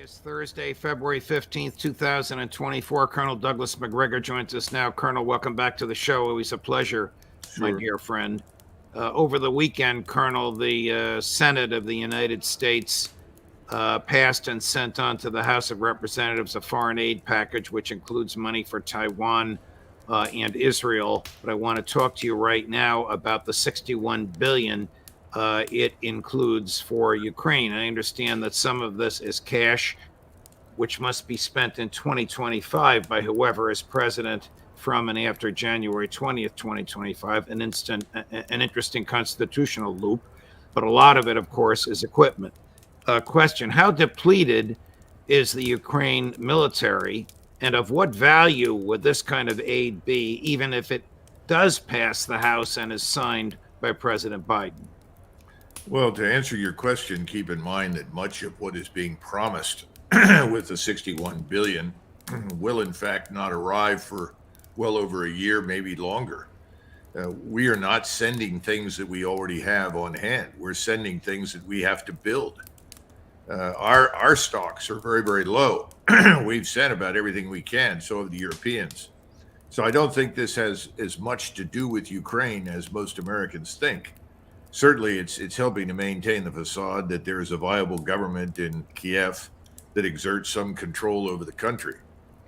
is Thursday, February 15th, 2024. Colonel Douglas Macgregor joins us now. Colonel, welcome back to the show. Always a pleasure, my Sure. dear friend. Over the weekend, Colonel, the Senate of the United States passed and sent on to the House of Representatives a foreign aid package, which includes money for Taiwan and Israel. But I want to talk to you right now about the $61 billion it includes for Ukraine. I understand that some of this is cash, which must be spent in 2025 by whoever is president from and after January 20th, 2025, an interesting constitutional loop. But a lot of it, of course, is equipment. Question: how depleted is the Ukraine military, and of what value would this kind of aid be, even if it does pass the House and is signed by President Biden? Well, to answer your question, keep in mind that much of what is being promised with the 61 billion will in fact not arrive for well over a year, maybe longer. We are not sending things that we already have on hand. We're sending things that we have to build. Our stocks are very, very low. We've sent about everything we can, so have the Europeans. So I don't think this has as much to do with Ukraine as most Americans think. Certainly, it's helping to maintain the facade that there is a viable government in Kiev that exerts some control over the country.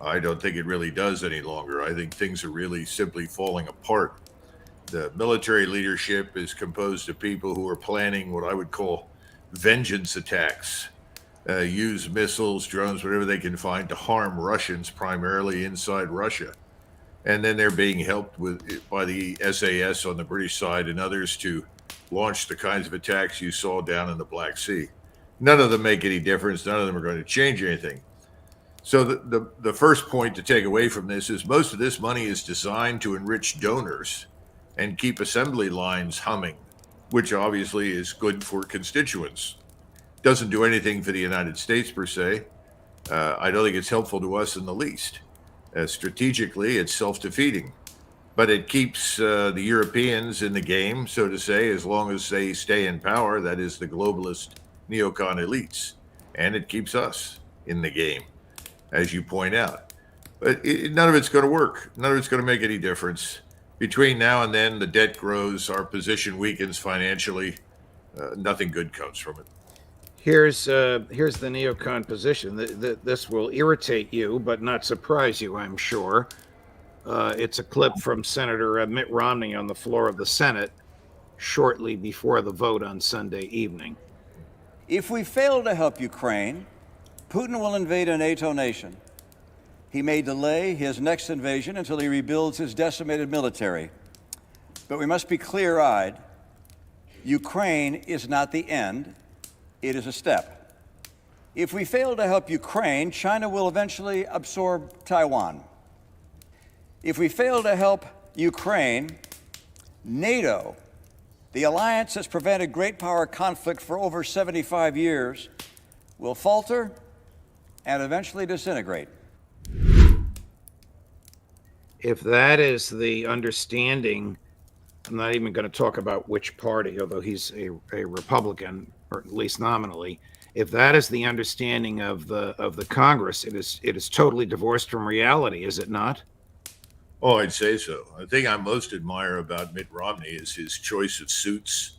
I don't think it really does any longer. I think things are really simply falling apart. The military leadership is composed of people who are planning what I would call vengeance attacks, use missiles, drones, whatever they can find to harm Russians, primarily inside Russia. And then they're being helped by the SAS on the British side and others to launch the kinds of attacks you saw down in the Black Sea. None of them make any difference. None of them are going to change anything. So the first point to take away from this is most of this money is designed to enrich donors and keep assembly lines humming, which obviously is good for constituents. Doesn't do anything for the United States per se. I don't think it's helpful to us in the least. Strategically, it's self-defeating. But it keeps the Europeans in the game, so to say, as long as they stay in power, that is the globalist neocon elites. And it keeps us in the game, as you point out. But none of it's going to work. None of it's going to make any difference. Between now and then, the debt grows, our position weakens financially. Nothing good comes from it. Here's the neocon position. This will irritate you, but not surprise you, I'm sure. It's a clip from Senator Mitt Romney on the floor of the Senate shortly before the vote on Sunday evening. If we fail to help Ukraine, Putin will invade a NATO nation. He may delay his next invasion until he rebuilds his decimated military. But we must be clear-eyed. Ukraine is not the end. It is a step. If we fail to help Ukraine, China will eventually absorb Taiwan. If we fail to help Ukraine, NATO, the alliance that's prevented great power conflict for over 75 years, will falter and eventually disintegrate. If that is the understanding, I'm not even going to talk about which party, although he's a Republican, or at least nominally. If that is the understanding of the Congress, it is totally divorced from reality, is it not? Oh, I'd say so. The thing I most admire about Mitt Romney is his choice of suits,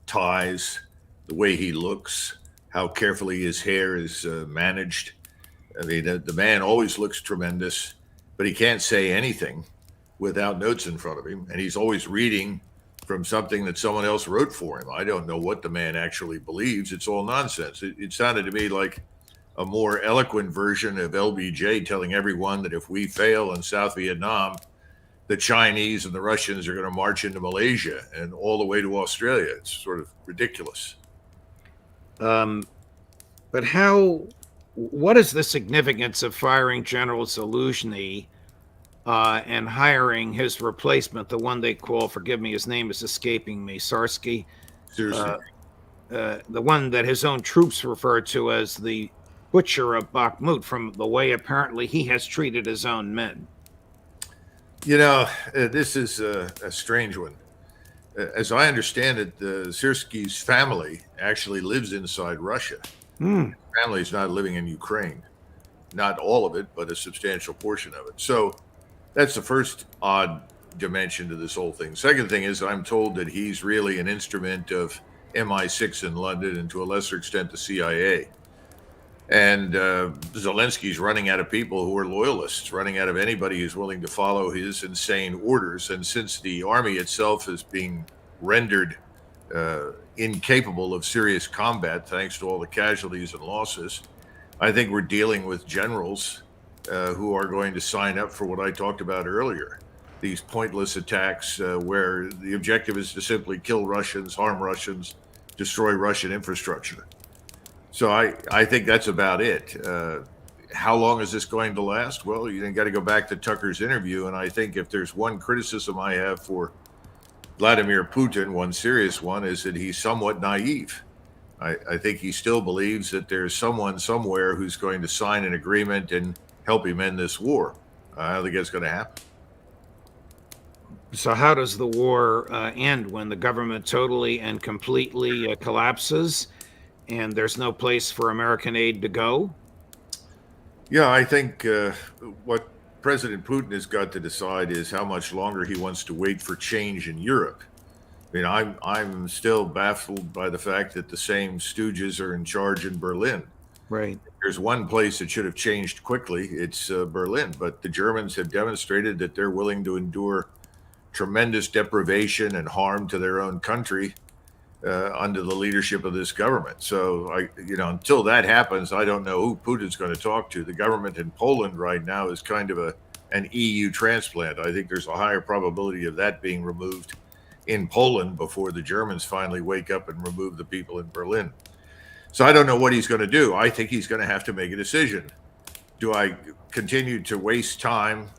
ties, the way he looks, how carefully his hair is managed. I mean, the man always looks tremendous, but he can't say anything without notes in front of him. And he's always reading from something that someone else wrote for him. I don't know what the man actually believes. It's all nonsense. It sounded to me like a more eloquent version of LBJ telling everyone that if we fail in South Vietnam, the Chinese and the Russians are going to march into Malaysia and all the way to Australia. It's sort of ridiculous. But what is the significance of firing General Zaluzhny and hiring his replacement, the one they call, forgive me, his name is escaping me, Sarsky? Seriously. The one that his own troops refer to as the butcher of Bakhmut, from the way apparently he has treated his own men. You know, this is a strange one. As I understand it, Sirsky's family actually lives inside Russia. Family's not living in Ukraine. Not all of it, but a substantial portion of it. So that's the first odd dimension to this whole thing. Second thing is, I'm told that he's really an instrument of MI6 in London and to a lesser extent the CIA. And Zelensky's running out of people who are loyalists, running out of anybody who's willing to follow his insane orders. And since the army itself is being rendered incapable of serious combat thanks to all the casualties and losses, I think we're dealing with generals who are going to sign up for what I talked about earlier. These pointless attacks where the objective is to simply kill Russians, harm Russians, destroy Russian infrastructure. So I think that's about it. How long is this going to last? Well, you got to go back to Tucker's interview. And I think if there's one criticism I have for Vladimir Putin, one serious one, is that he's somewhat naive. I think he still believes that there's someone somewhere who's going to sign an agreement and help him end this war. I don't think it's going to happen. So how does the war end when the government totally and completely collapses and there's no place for American aid to go? Yeah, I think what President Putin has got to decide is how much longer he wants to wait for change in Europe. I mean, I'm still baffled by the fact that the same stooges are in charge in Berlin. Right. There's one place that should have changed quickly. It's Berlin. But the Germans have demonstrated that they're willing to endure tremendous deprivation and harm to their own country under the leadership of this government. So, until that happens, I don't know who Putin's going to talk to. The government in Poland right now is kind of an EU transplant. I think there's a higher probability of that being removed in Poland before the Germans finally wake up and remove the people in Berlin. So I don't know what he's going to do. I think he's going to have to make a decision. Do I continue to waste time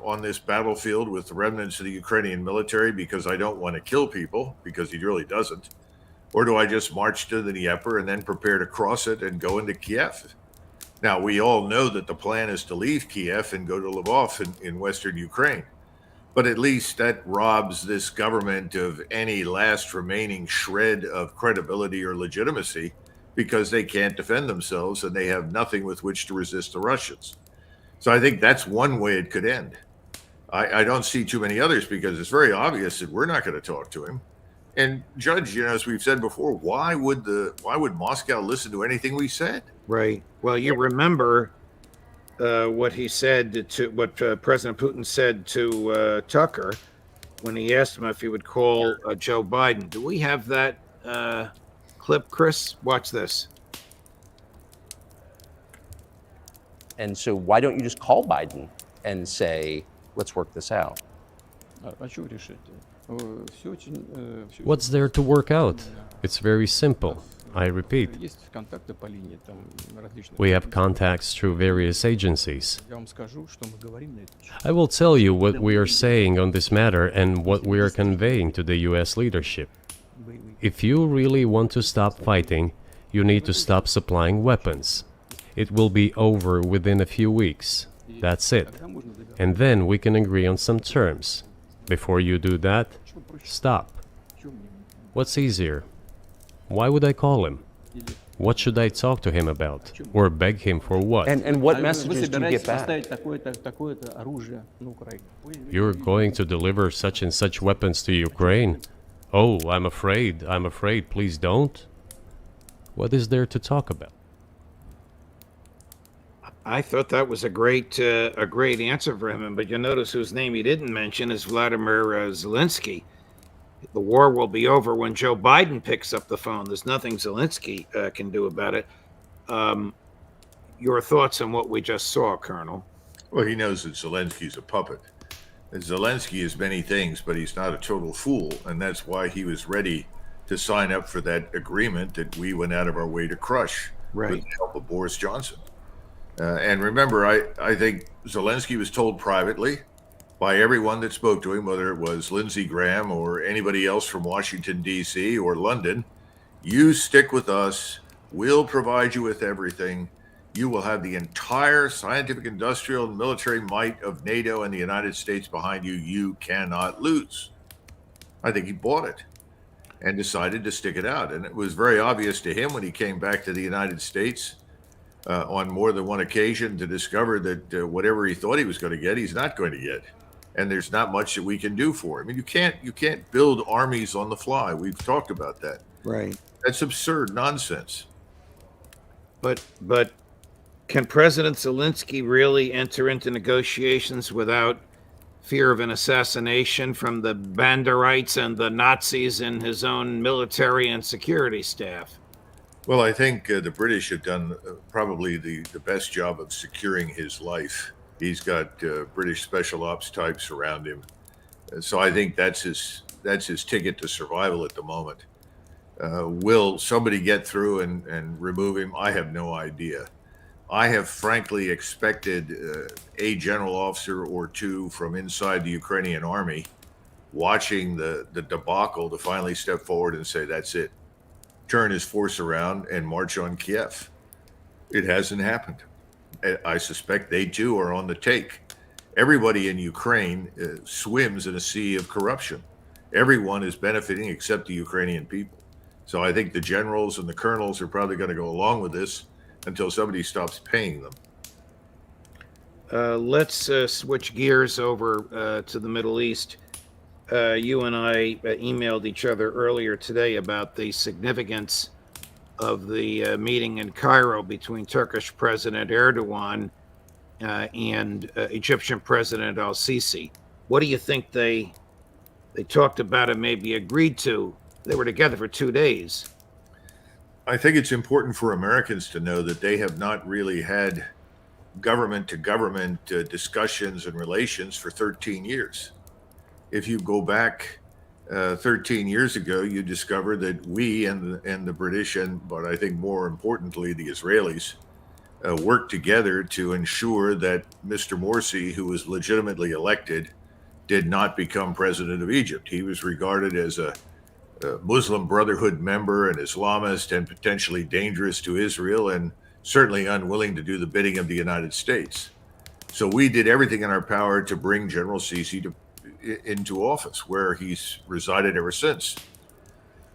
on this battlefield with the remnants of the Ukrainian military because I don't want to kill people, because he really doesn't? Or do I just march to the Dnieper and then prepare to cross it and go into Kiev? Now, we all know that the plan is to leave Kiev and go to Lvov in western Ukraine. But at least that robs this government of any last remaining shred of credibility or legitimacy, because they can't defend themselves and they have nothing with which to resist the Russians. So I think that's one way it could end. I don't see too many others, because it's very obvious that we're not going to talk to him. And Judge, as we've said before, why would Moscow listen to anything we said? Right. Well, you remember what he said what President Putin said to Tucker when he asked him if he would call Joe Biden. Do we have that clip, Chris? Watch this. And so why don't you just call Biden and say, let's work this out? What's there to work out? It's very simple. I repeat, we have contacts through various agencies. I will tell you what we are saying on this matter and what we are conveying to the US leadership. If you really want to stop fighting, you need to stop supplying weapons. It will be over within a few weeks. That's it. And then we can agree on some terms. Before you do that, stop. What's easier? Why would I call him? What should I talk to him about? Or beg him for what? And what messages do you get back? You're going to deliver such and such weapons to Ukraine? Oh, I'm afraid, please don't. What is there to talk about? I thought that was a great answer for him. But you notice whose name he didn't mention is Vladimir Zelensky. The war will be over when Joe Biden picks up the phone. There's nothing Zelensky can do about it. Your thoughts on what we just saw, Colonel? Well, he knows that Zelensky's a puppet. Zelensky is many things, but he's not a total fool. And that's why he was ready to sign up for that agreement that we went out of our way to crush with the help of Boris Johnson. And remember, I think Zelensky was told privately by everyone that spoke to him, whether it was Lindsey Graham or anybody else from Washington, D.C. or London, you stick with us. We'll provide you with everything. You will have the entire scientific, industrial, and military might of NATO and the United States behind you. You cannot lose. I think he bought it. and decided to stick it out. And it was very obvious to him when he came back to the United States on more than one occasion to discover that whatever he thought he was going to get, he's not going to get. And there's not much that we can do for him. I mean, you can't build armies on the fly. We've talked about that. Right. That's absurd nonsense. But can President Zelensky really enter into negotiations without fear of an assassination from the Banderites and the Nazis in his own military and security staff? Well, I think the British have done probably the best job of securing his life. He's got British special ops types around him. So I think that's his ticket to survival at the moment. Will somebody get through and remove him? I have no idea. I have frankly expected a general officer or two from inside the Ukrainian army watching the debacle to finally step forward and say, that's it. Turn his force around and march on Kiev. It hasn't happened. I suspect they too are on the take. Everybody in Ukraine swims in a sea of corruption. Everyone is benefiting except the Ukrainian people. So I think the generals and the colonels are probably going to go along with this until somebody stops paying them. Let's switch gears over to the Middle East. You and I emailed each other earlier today about the significance of the meeting in Cairo between Turkish President Erdogan and Egyptian President al-Sisi. What do you think they talked about and maybe agreed to? They were together for 2 days. I think it's important for Americans to know that they have not really had government to government discussions and relations for 13 years. If you go back 13 years ago, you discover that we and the British, but I think more importantly, the Israelis, worked together to ensure that Mr. Morsi, who was legitimately elected, did not become president of Egypt. He was regarded as a Muslim Brotherhood member, an Islamist, and potentially dangerous to Israel, and certainly unwilling to do the bidding of the United States. So we did everything in our power to bring General Sisi into office, where he's resided ever since.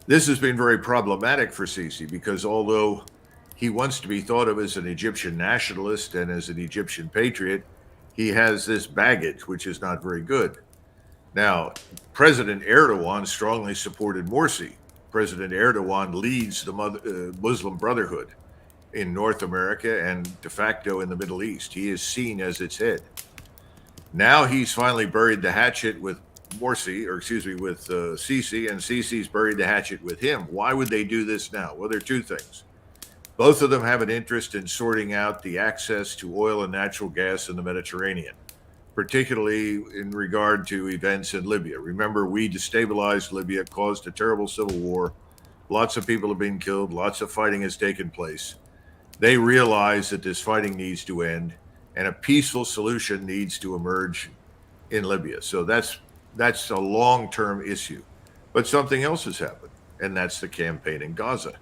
This has been very problematic for Sisi because although he wants to be thought of as an Egyptian nationalist and as an Egyptian patriot, he has this baggage, which is not very good. Now, President Erdogan strongly supported Morsi. President Erdogan leads the Muslim Brotherhood in North America and de facto in the Middle East. He is seen as its head. Now he's finally buried the hatchet with Sisi, and Sisi's buried the hatchet with him. Why would they do this now? Well, there are two things. Both of them have an interest in sorting out the access to oil and natural gas in the Mediterranean, particularly in regard to events in Libya. Remember, we destabilized Libya, caused a terrible civil war. Lots of people have been killed. Lots of fighting has taken place. They realize that this fighting needs to end and a peaceful solution needs to emerge in Libya. So that's a long-term issue. But something else has happened, and that's the campaign in Gaza.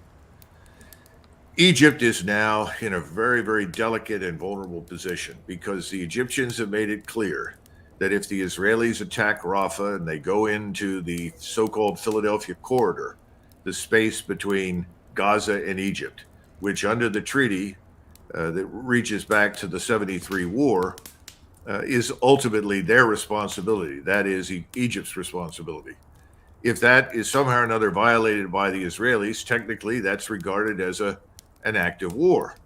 Egypt is now in a very, very delicate and vulnerable position because the Egyptians have made it clear that if the Israelis attack Rafah and they go into the so-called Philadelphia corridor, the space between Gaza and Egypt, which under the treaty that reaches back to the 73 war, is ultimately their responsibility. That is Egypt's responsibility. If that is somehow or another violated by the Israelis, technically that's regarded as an act of war.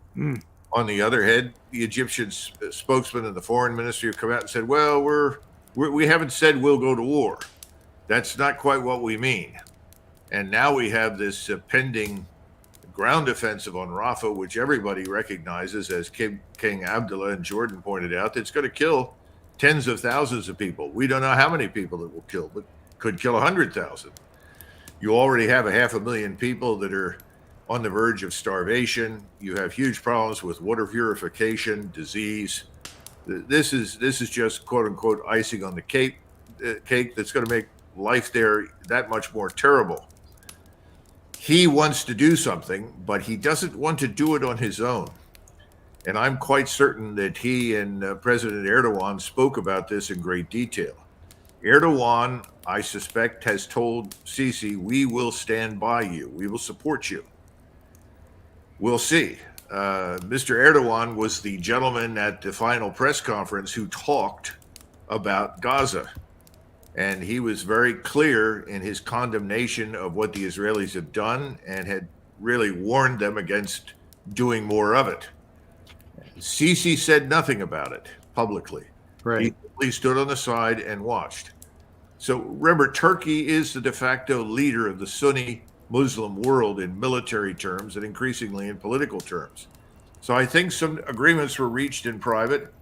On the other hand, the Egyptian spokesman and the foreign ministry have come out and said, well, we haven't said we'll go to war. That's not quite what we mean. And now we have this pending ground offensive on Rafah, which everybody recognizes, as King Abdullah in Jordan pointed out, that's going to kill tens of thousands of people. We don't know how many people it will kill, but could kill 100,000. You already have 500,000 people that are on the verge of starvation. You have huge problems with water purification, disease. This is just quote unquote icing on the cake that's going to make life there that much more terrible. He wants to do something, but he doesn't want to do it on his own. And I'm quite certain that he and President Erdogan spoke about this in great detail. Erdogan, I suspect, has told Sisi, we will stand by you. We will support you. We'll see. Mr. Erdogan was the gentleman at the final press conference who talked about Gaza. And he was very clear in his condemnation of what the Israelis have done and had really warned them against doing more of it. Sisi said nothing about it publicly. Right. He stood on the side and watched. So remember, Turkey is the de facto leader of the Sunni Muslim world in military terms and increasingly in political terms. So I think some agreements were reached in private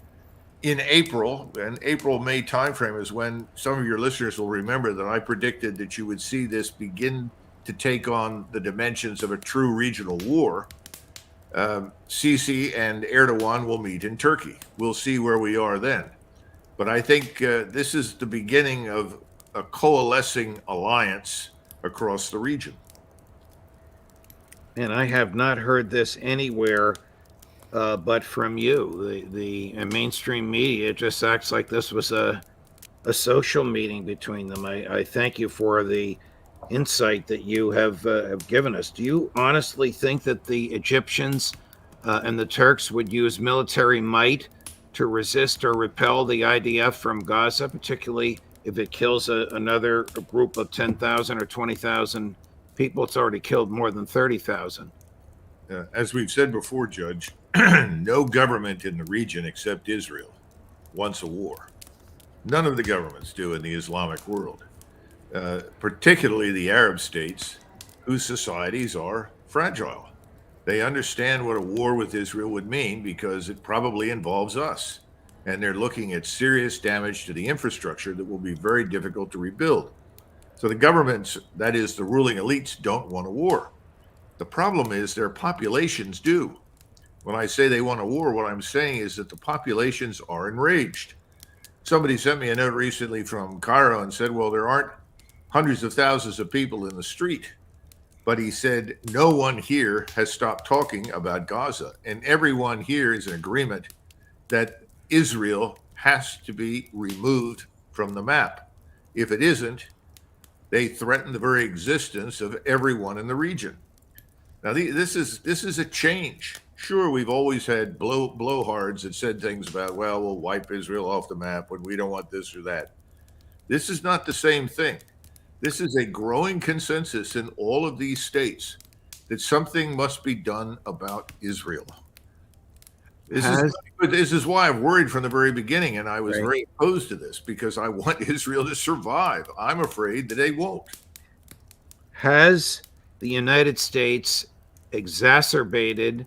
in April, and April-May timeframe is when some of your listeners will remember that I predicted that you would see this begin to take on the dimensions of a true regional war. Sisi and Erdogan will meet in Turkey. We'll see where we are then. But I think this is the beginning of a coalescing alliance across the region. And I have not heard this anywhere but from you. The mainstream media just acts like this was a social meeting between them. I thank you for the insight that you have given us. Do you honestly think that the Egyptians and the Turks would use military might to resist or repel the IDF from Gaza, particularly if it kills another group of 10,000 or 20,000 people? It's already killed more than 30,000. As we've said before, Judge, no government in the region except Israel wants a war. None of the governments do in the Islamic world, particularly the Arab states, whose societies are fragile. They understand what a war with Israel would mean because it probably involves us. And they're looking at serious damage to the infrastructure that will be very difficult to rebuild. So the governments, that is, the ruling elites, don't want a war. The problem is their populations do. When I say they want a war, what I'm saying is that the populations are enraged. Somebody sent me a note recently from Cairo and said, well, there aren't hundreds of thousands of people in the street. But he said, no one here has stopped talking about Gaza. And everyone here is in agreement that Israel has to be removed from the map. If it isn't, they threaten the very existence of everyone in the region. Now, this is a change. Sure, we've always had blowhards that said things about, well, we'll wipe Israel off the map when we don't want this or that. This is not the same thing. This is a growing consensus in all of these states that something must be done about Israel. This is why I've worried from the very beginning, and I was very opposed to this because I want Israel to survive. I'm afraid that they won't. Has the United States exacerbated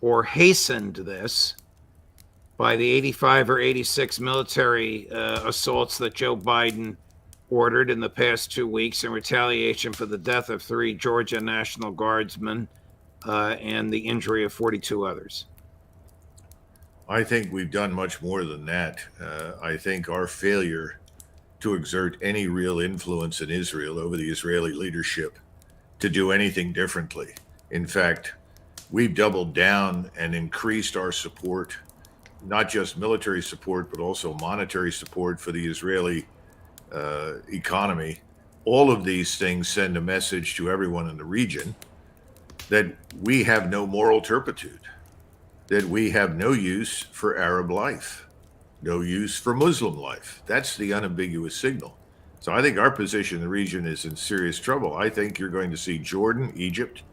or hastened this by the 85 or 86 military assaults that Joe Biden ordered in the past 2 weeks in retaliation for the death of 3 Georgia National Guardsmen and the injury of 42 others? I think we've done much more than that. I think our failure to exert any real influence in Israel over the Israeli leadership to do anything differently. In fact, we've doubled down and increased our support, not just military support, but also monetary support for the Israeli economy. All of these things send a message to everyone in the region that we have no moral turpitude, that we have no use for Arab life, no use for Muslim life. That's the unambiguous signal. So I think our position in the region is in serious trouble. I think you're going to see Jordan, Egypt,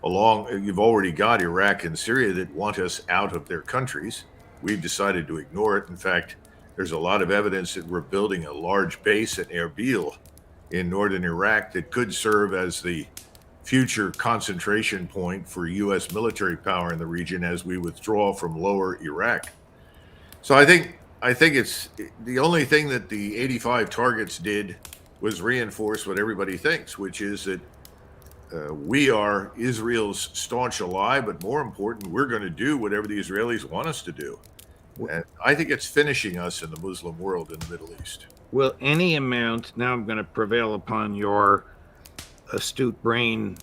you've already got Iraq and Syria that want us out of their countries. We've decided to ignore it. In fact, there's a lot of evidence that we're building a large base at Erbil in northern Iraq that could serve as the future concentration point for U.S. military power in the region as we withdraw from lower Iraq. So I think it's the only thing that the 85 targets did was reinforce what everybody thinks, which is that we are Israel's staunch ally, but more important, we're going to do whatever the Israelis want us to do. And I think it's finishing us in the Muslim world in the Middle East. Will any amount, now I'm going to prevail upon your astute brain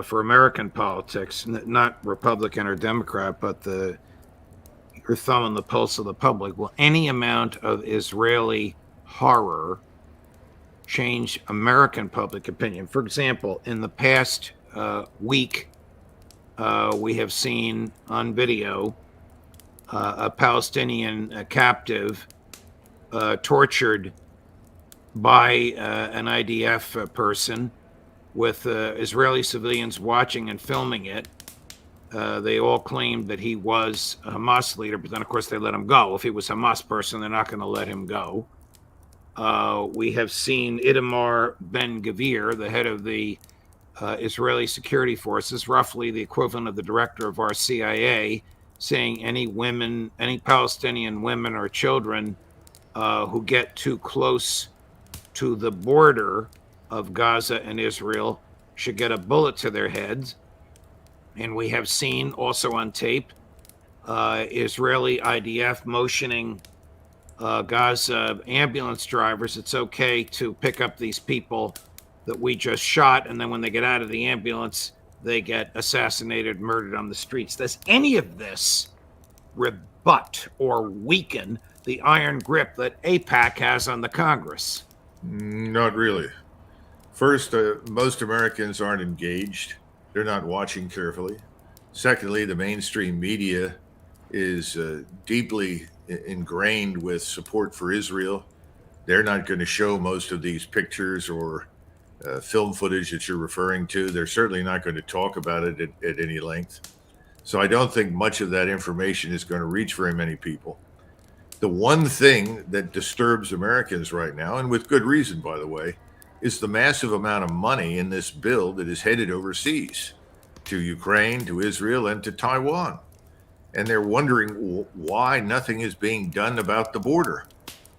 for American politics, not Republican or Democrat, but your thumb on the pulse of the public, will any amount of Israeli horror change American public opinion? For example, in the past week, we have seen on video a Palestinian captive tortured by an IDF person with Israeli civilians watching and filming it. They all claimed that he was a Hamas leader, but then, of course, they let him go. If he was a Hamas person, they're not going to let him go. We have seen Itamar Ben-Gvir, the head of the Israeli security forces, roughly the equivalent of the director of our CIA, saying any Palestinian women or children who get too close to the border of Gaza and Israel should get a bullet to their heads. And we have seen also on tape Israeli IDF motioning Gaza ambulance drivers, it's okay to pick up these people that we just shot, and then when they get out of the ambulance, they get assassinated, murdered on the streets. Does any of this rebut or weaken the iron grip that AIPAC has on the Congress? Not really. First, most Americans aren't engaged. They're not watching carefully. Secondly, the mainstream media is deeply ingrained with support for Israel. They're not going to show most of these pictures or film footage that you're referring to. They're certainly not going to talk about it at any length. So I don't think much of that information is going to reach very many people. The one thing that disturbs Americans right now, and with good reason, by the way, is the massive amount of money in this bill that is headed overseas to Ukraine, to Israel, and to Taiwan. And they're wondering why nothing is being done about the border.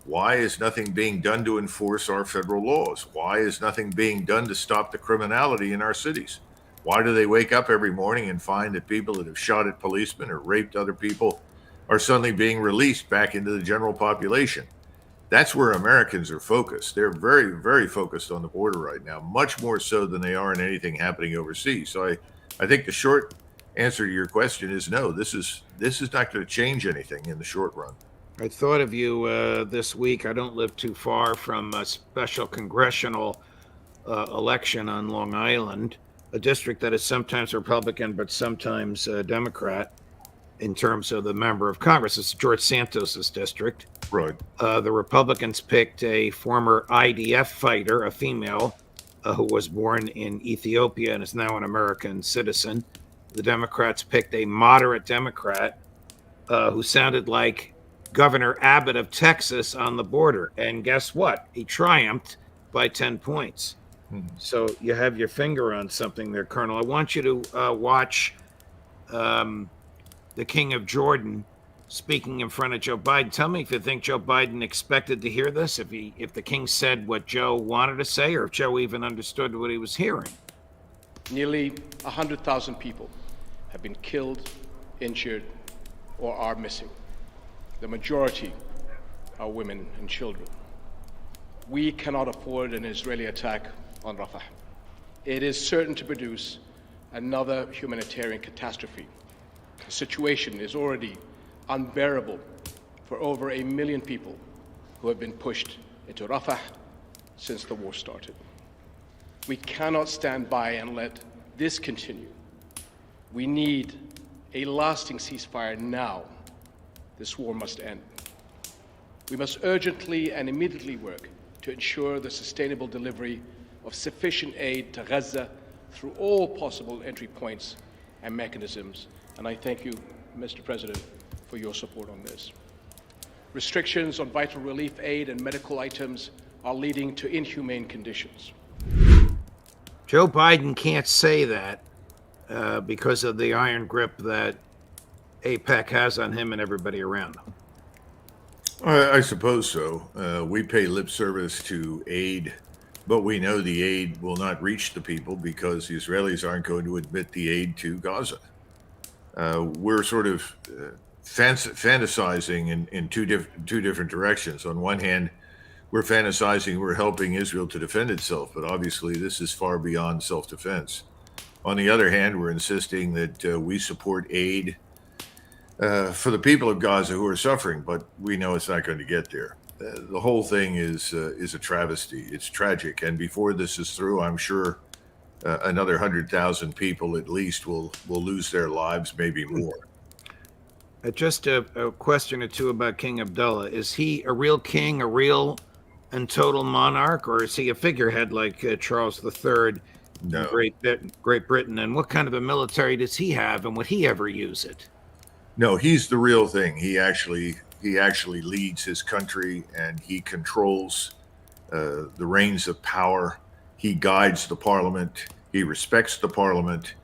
Why is nothing being done to enforce our federal laws? Why is nothing being done to stop the criminality in our cities? Why do they wake up every morning and find that people that have shot at policemen or raped other people are suddenly being released back into the general population? That's where Americans are focused. They're very, very focused on the border right now, much more so than they are in anything happening overseas. So I think the short answer to your question is no. This is not going to change anything in the short run. I thought of you this week. I don't live too far from a special congressional election on Long Island, a district that is sometimes Republican but sometimes Democrat in terms of the member of Congress. It's George Santos's district. Right. The Republicans picked a former IDF fighter, a female, who was born in Ethiopia and is now an American citizen. The Democrats picked a moderate Democrat who sounded like Governor Abbott of Texas on the border. And guess what? He triumphed by 10 points. So you have your finger on something there, Colonel. I want you to watch the King of Jordan speaking in front of Joe Biden. Tell me if you think Joe Biden expected to hear this, if the king said what Joe wanted to say, or if Joe even understood what he was hearing. Nearly 100,000 people have been killed, injured, or are missing. The majority are women and children. We cannot afford an Israeli attack on Rafah. It is certain to produce another humanitarian catastrophe. The situation is already unbearable for over 1 million people who have been pushed into Rafah since the war started. We cannot stand by and let this continue. We need a lasting ceasefire now. This war must end. We must urgently and immediately work to ensure the sustainable delivery of sufficient aid to Gaza through all possible entry points and mechanisms. And I thank you, Mr. President, for your support on this. Restrictions on vital relief aid and medical items are leading to inhumane conditions. Joe Biden can't say that because of the iron grip that AIPAC has on him and everybody around him. I suppose so. We pay lip service to aid, but we know the aid will not reach the people because the Israelis aren't going to admit the aid to Gaza. We're sort of fantasizing in two different directions. On one hand, we're fantasizing we're helping Israel to defend itself, but obviously this is far beyond self-defense. On the other hand, we're insisting that we support aid for the people of Gaza who are suffering, but we know it's not going to get there. the whole thing is a travesty. It's tragic. And before this is through, I'm sure another 100,000 people at least will lose their lives, maybe more. Just a question or two about King Abdullah. Is he a real king, a real and total monarch, or is he a figurehead like Charles III No. in Great Britain? And what kind of a military does he have, and would he ever use it? No, he's the real thing. He actually leads his country, and he controls the reins of power. He guides the parliament. He respects the parliament.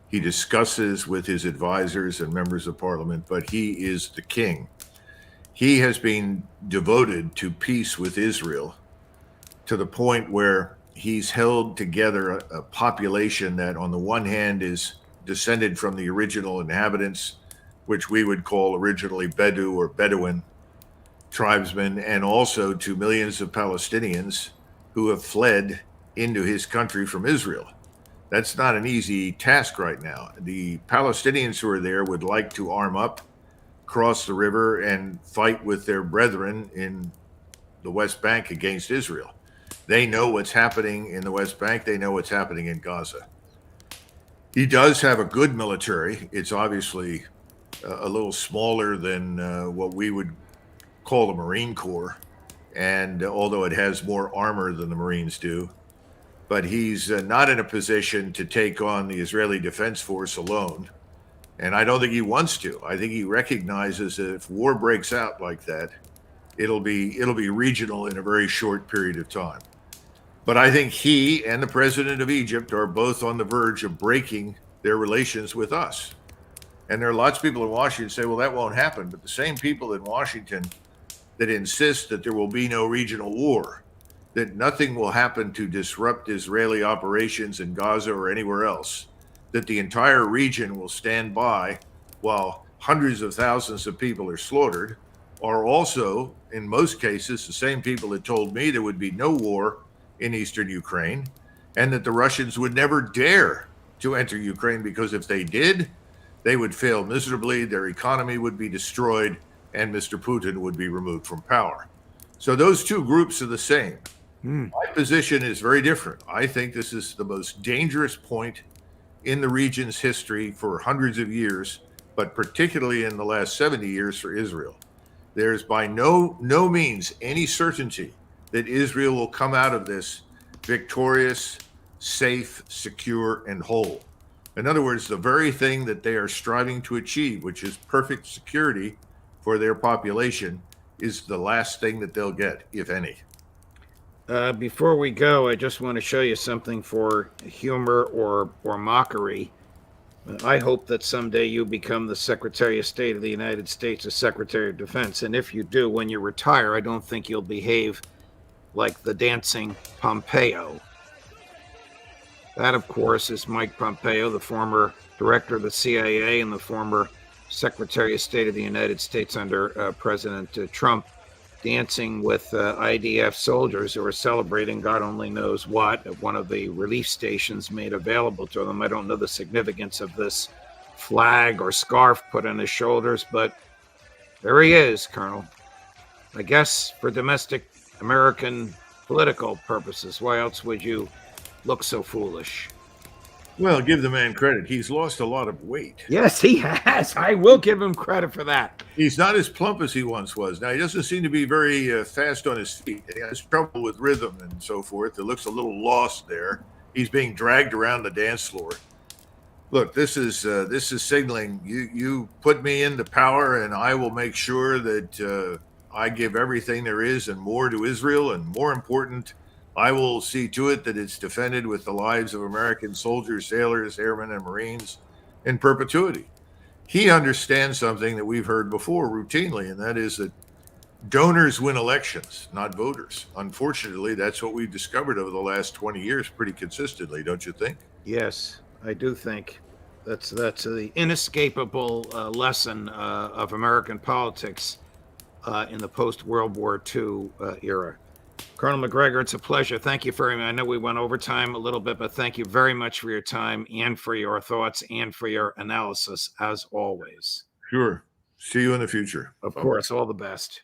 He discusses with his advisors and members of parliament, but he is the king. He has been devoted to peace with Israel to the point where he's held together a population that, on the one hand, is descended from the original inhabitants, which we would call originally Bedou or Bedouin tribesmen, and also to millions of Palestinians who have fled into his country from Israel. That's not an easy task right now. The Palestinians who are there would like to arm up, cross the river, and fight with their brethren in the West Bank against Israel. They know what's happening in the West Bank. They know what's happening in Gaza. He does have a good military. It's obviously a little smaller than what we would call the Marine Corps, and although it has more armor than the Marines do, but he's not in a position to take on the Israeli Defense Force alone. And I don't think he wants to. I think he recognizes that if war breaks out like that, it'll be regional in a very short period of time. But I think he and the president of Egypt are both on the verge of breaking their relations with us. And there are lots of people in Washington say, well, that won't happen. But the same people in Washington that insist that there will be no regional war, that nothing will happen to disrupt Israeli operations in Gaza or anywhere else, that the entire region will stand by while hundreds of thousands of people are slaughtered, are also, in most cases, the same people that told me there would be no war in eastern Ukraine, and that the Russians would never dare to enter Ukraine, because if they did, they would fail miserably, their economy would be destroyed, and Mr. Putin would be removed from power. So those two groups are the same. My position is very different. I think this is the most dangerous point in the region's history for hundreds of years, but particularly in the last 70 years for Israel. There's by no means any certainty that Israel will come out of this victorious, safe, secure, and whole. In other words, the very thing that they are striving to achieve, which is perfect security for their population, is the last thing that they'll get, if any. Before we go, I just want to show you something for humor or mockery. I hope that someday you become the Secretary of State of the United States as Secretary of Defense. And if you do, when you retire, I don't think you'll behave like the dancing Pompeo. That, of course, is Mike Pompeo, the former director of the CIA and the former Secretary of State of the United States under President Trump, dancing with IDF soldiers who are celebrating God only knows what at one of the relief stations made available to them. I don't know the significance of this flag or scarf put on his shoulders, but there he is, Colonel. I guess for domestic American political purposes. Why else would you look so foolish? Well, give the man credit. He's lost a lot of weight. Yes, he has. I will give him credit for that. He's not as plump as he once was. Now, he doesn't seem to be very fast on his feet. He has trouble with rhythm and so forth. It looks a little lost there. He's being dragged around the dance floor. Look, this is signaling you put me into power, and I will make sure that I give everything there is and more to Israel, and more important, I will see to it that it's defended with the lives of American soldiers, sailors, airmen, and Marines in perpetuity. He understands something that we've heard before routinely, and that is that donors win elections, not voters. Unfortunately, that's what we've discovered over the last 20 years pretty consistently, don't you think? Yes, I do think that's the inescapable lesson of American politics in the post-World War II era. Colonel Macgregor, it's a pleasure. Thank you very much. I know we went over time a little bit, but thank you very much for your time and for your thoughts and for your analysis, as always. Sure. See you in the future. Of course, all the best.